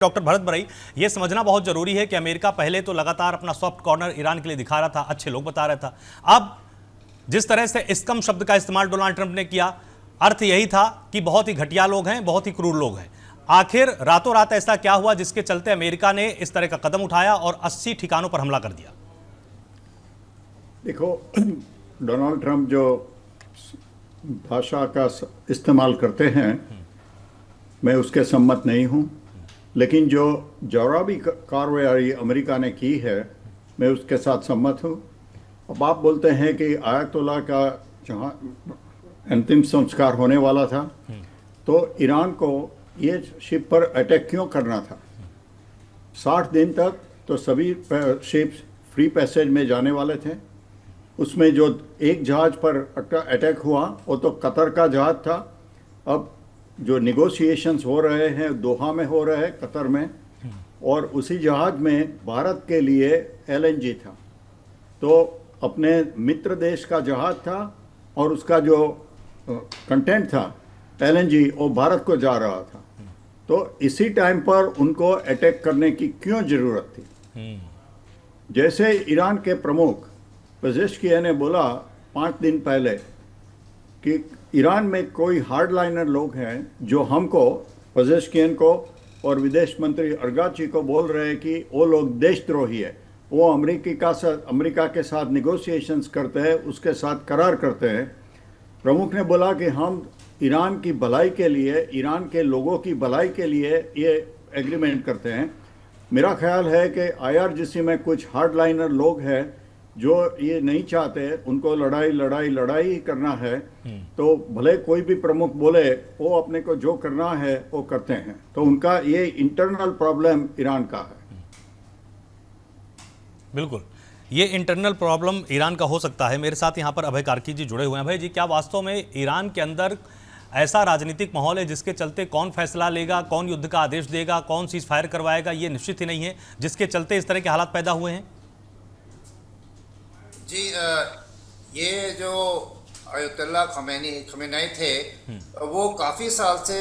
Doctor Bharat बरई, ये समझना बहुत जरूरी है कि अमेरिका पहले तो लगातार अपना सॉफ्ट कॉर्नर ईरान के लिए दिखा रहा था, अच्छे लोग बता रहा था। अब जिस तरह से इसकम शब्द का इस्तेमाल डोनाल्ड ट्रंप ने किया, अर्थ यही था कि बहुत ही घटिया लोग हैं, बहुत ही क्रूर लोग हैं। आखिर रातों रात ऐसा क्या हुआ जिसके चलते अमेरिका ने इस तरह का कदम उठाया और 80 ठिकानों पर हमला कर दिया? देखो, डोनाल्ड ट्रंप जो भाषा का इस्तेमाल करते हैं, मैं उसके सम्मत नहीं हूं, लेकिन जो जौहरी कार्रवाई अमेरिका ने की है, मैं उसके साथ सम्मत हूं। अब आप बोलते हैं कि आयतुल्ला का जहां अंतिम संस्कार होने वाला था, तो ईरान को ये शिप पर अटैक क्यों करना था? 60 दिन तक तो सभी शिप्स फ्री पैसेज में जाने वाले थे। उसमें जो एक जहाज पर अटैक हुआ वो तो कतर का जहाज था। अब जो निगोशिएशंस हो रहे हैं दोहा में हो रहे हैं, कतर में, और उसी जहाज में भारत के लिए एलएनजी था। तो अपने मित्र देश का जहाज था और उसका जो कंटेंट था एलएनजी, वो भारत को जा रहा था। तो इसी टाइम पर उनको अटैक करने की क्यों जरूरत थी? जैसे ईरान के प्रमुख पेजेश्कियान ने बोला 5 दिन पहले कि ईरान में कोई हार्डलाइनर लोग हैं जो हमको, पेजेश्कियान को और विदेश मंत्री अरगाची को बोल रहे हैं कि वो लोग देशद्रोही है, वो अमेरिका के साथ निगोशिएशंस करते हैं, उसके साथ करार करते हैं। प्रमुख ने बोला कि हम ईरान की भलाई के लिए, ईरान के लोगों की भलाई के लिए ये एग्रीमेंट करते हैं। मेरा ख्याल है कि आईआरजीसी में कुछ हार्डलाइनर लोग हैं जो ये नहीं चाहते, उनको लड़ाई ही करना है। तो भले कोई भी प्रमुख बोले, वो अपने को जो करना है वो करते हैं। तो उनका ये इंटरनल प्रॉब्लम ईरान का है। बिल्कुल, ये इंटरनल प्रॉब्लम ईरान का हो सकता है। मेरे साथ यहाँ पर अभय कार्की जी जुड़े हुए हैं। अभय जी, क्या वास्तव में ईरान के अंदर ऐसा राजनीतिक माहौल है जिसके चलते कौन फैसला लेगा, कौन युद्ध का आदेश देगा, कौन सीज फायर करवाएगा, ये निश्चित ही नहीं है, जिसके चलते इस तरह के हालात पैदा हुए हैं? जी, ये जो अयतुल्ला खमेनी थे, वो काफ़ी साल से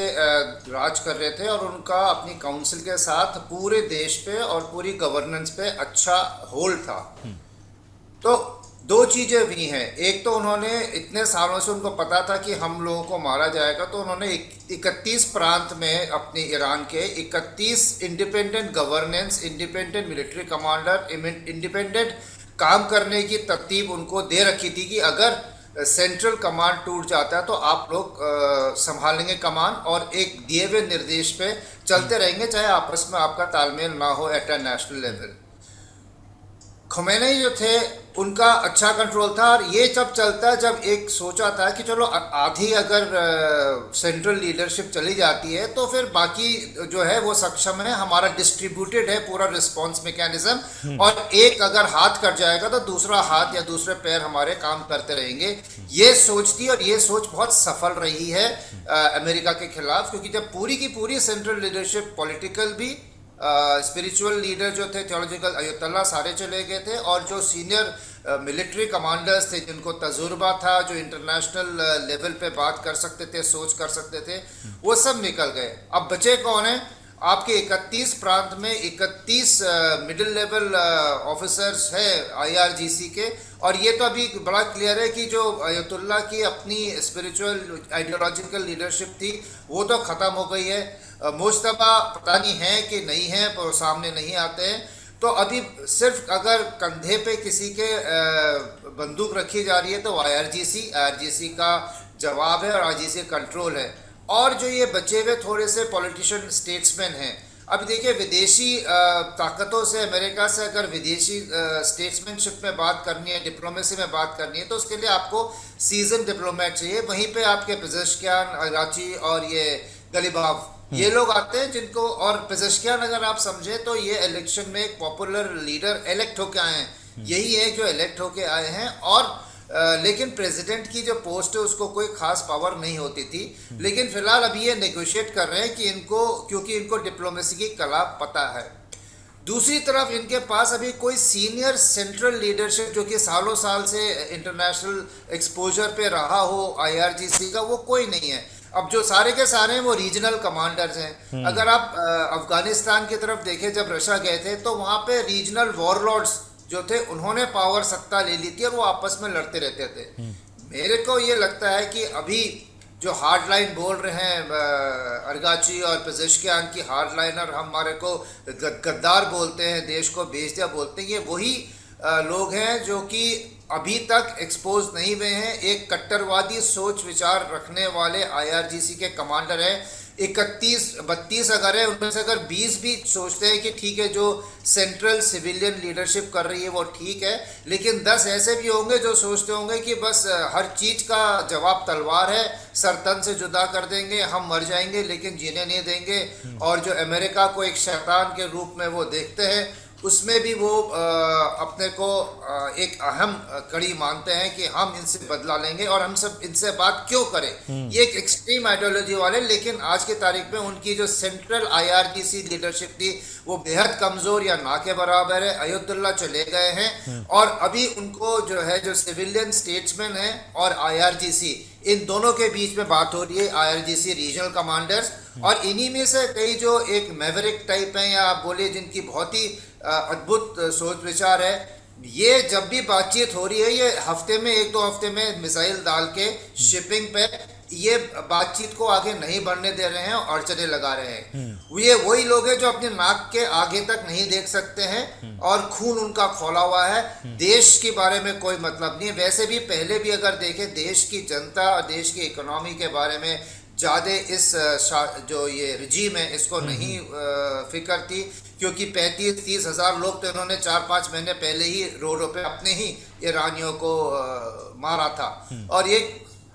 राज कर रहे थे और उनका अपनी काउंसिल के साथ पूरे देश पे और पूरी गवर्नेंस पे अच्छा होल्ड था। तो दो चीज़ें भी हैं। एक तो उन्होंने इतने सालों से उनको पता था कि हम लोगों को मारा जाएगा, तो उन्होंने 31 प्रांत में अपने ईरान के 31 independent governance, independent military commander, independent काम करने की तरतीब उनको दे रखी थी कि अगर सेंट्रल कमांड टूट जाता है तो आप लोग संभालेंगे कमान और एक दिए हुए निर्देश पे चलते रहेंगे, चाहे आपस में आपका तालमेल ना हो at a national level. Khamenei जो थे उनका अच्छा कंट्रोल था, और ये जब चलता, जब एक सोचा था कि चलो आधी अगर सेंट्रल लीडरशिप चली जाती है तो फिर बाकी जो है वो सक्षम है, हमारा डिस्ट्रीब्यूटेड है पूरा रिस्पांस मैकेनिज्म, और एक अगर हाथ कट जाएगा तो दूसरा हाथ या दूसरे पैर हमारे काम करते रहेंगे। ये सोच थी, और ये सोच बहुत सफल रही है अमेरिका के खिलाफ, क्योंकि जब पूरी की पूरी सेंट्रल लीडरशिप, पॉलिटिकल भी, स्पिरिचुअल लीडर जो थे, थियोलॉजिकल अयतुल्ला, सारे चले गए थे, और जो सीनियर मिलिट्री कमांडर्स थे जिनको तजुर्बा था, जो इंटरनेशनल लेवल पे बात कर सकते थे, सोच कर सकते थे, वो सब निकल गए। अब बचे कौन है? आपके 31 प्रांत में 31 मिडिल लेवल ऑफिसर्स है आईआरजीसी के, और ये तो अभी बड़ा क्लियर है कि जो अयतुल्ला की अपनी स्पिरिचुअल आइडियोलॉजिकल लीडरशिप थी वो तो ख़त्म हो गई है। मुश्तबा पता नहीं है कि नहीं है, पर सामने नहीं आते हैं। तो अभी सिर्फ अगर कंधे पे किसी के बंदूक रखी जा रही है तो आईआरजीसी का जवाब है और आईआरजीसी कंट्रोल है। और जो ये बचे हुए थोड़े से पॉलिटिशियन, स्टेट्समैन हैं, अब देखिए विदेशी ताकतों से, अमेरिका से अगर विदेशी स्टेट्समैनशिप में बात करनी है, डिप्लोमेसी में बात करनी है, तो उसके लिए आपको सीजन डिप्लोमेट चाहिए। वहीं पे आपके पेजेश्कियान, अरगाची और ये गलीबाफ, ये लोग आते हैं जिनको, और पेजेश्कियान अगर आप समझे तो ये इलेक्शन में एक पॉपुलर लीडर इलेक्ट होके आए हैं, यही है जो इलेक्ट होके आए हैं। और लेकिन प्रेसिडेंट की जो पोस्ट है उसको कोई खास पावर नहीं होती थी, लेकिन फिलहाल अभी ये नेगोशिएट कर रहे हैं कि इनको, क्योंकि इनको डिप्लोमेसी की कला पता है। दूसरी तरफ इनके पास अभी कोई सीनियर सेंट्रल लीडरशिप जो कि सालों साल से इंटरनेशनल एक्सपोजर पे रहा हो आईआरजीसी का, वो कोई नहीं है। अब जो सारे के सारे हैं वो रीजनल कमांडर्स हैं। अगर आप अफगानिस्तान की तरफ देखें, जब रशिया गए थे तो वहाँ पे रीजनल वॉरलॉर्ड्स जो थे उन्होंने पावर सत्ता ले ली थी और वो आपस में लड़ते रहते थे। मेरे को ये लगता है कि अभी जो हार्ड लाइन बोल रहे हैं अरगाची और पेजेश्कियान की हार्ड लाइनर, हमारे को गद्दार बोलते हैं, देश को बेच दिया बोलते हैं, ये वही लोग हैं जो कि अभी तक एक्सपोज नहीं हुए हैं। एक कट्टरवादी सोच विचार रखने वाले आईआरजीसी के कमांडर हैं 31-32 अगर है, उनमें से अगर 20 भी सोचते हैं कि ठीक है जो सेंट्रल सिविलियन लीडरशिप कर रही है वो ठीक है, लेकिन 10 ऐसे भी होंगे जो सोचते होंगे कि बस हर चीज़ का जवाब तलवार है, सर तन से जुदा कर देंगे, हम मर जाएंगे लेकिन जीने नहीं देंगे। और जो अमेरिका को एक शैतान के रूप में वो देखते हैं, उसमें भी वो अपने को एक अहम कड़ी मानते हैं कि हम इनसे बदला लेंगे और हम सब इनसे बात क्यों करें। ये एक एक्सट्रीम आइडियोलॉजी वाले, लेकिन आज की तारीख में उनकी जो सेंट्रल आईआरजीसी लीडरशिप थी वो बेहद कमज़ोर या ना के बराबर है। अयोध्या चले गए हैं और अभी उनको जो है जो सिविलियन स्टेट्समैन है और आईआरजीसी, इन दोनों के बीच में बात हो रही है। आईआरजीसी रीजनल कमांडर्स और इन्हीं में से कई जो एक मैवरिक टाइप हैं या आप बोलिए जिनकी बहुत ही अद्भुत सोच विचार है, ये जब भी बातचीत हो रही है ये हफ्ते में 1-2 हफ्ते में मिसाइल डाल के शिपिंग पे ये बातचीत को आगे नहीं बढ़ने दे रहे हैं और अड़चने लगा रहे हैं। ये वही लोग हैं जो अपने नाक के आगे तक नहीं देख सकते हैं और खून उनका खौला हुआ है। देश के बारे में कोई मतलब नहीं है। वैसे भी पहले भी अगर देखें, देश की जनता और देश की इकोनॉमी के बारे में ज़्यादा इस जो ये रिजीम है इसको नहीं फिक्र थी, क्योंकि 35-30 हज़ार लोग तो इन्होंने 4-5 महीने पहले ही रोडों पे अपने ही ईरानियों को मारा था। और ये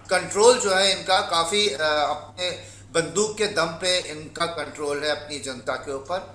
कंट्रोल जो है इनका काफ़ी अपने बंदूक के दम पे इनका कंट्रोल है अपनी जनता के ऊपर।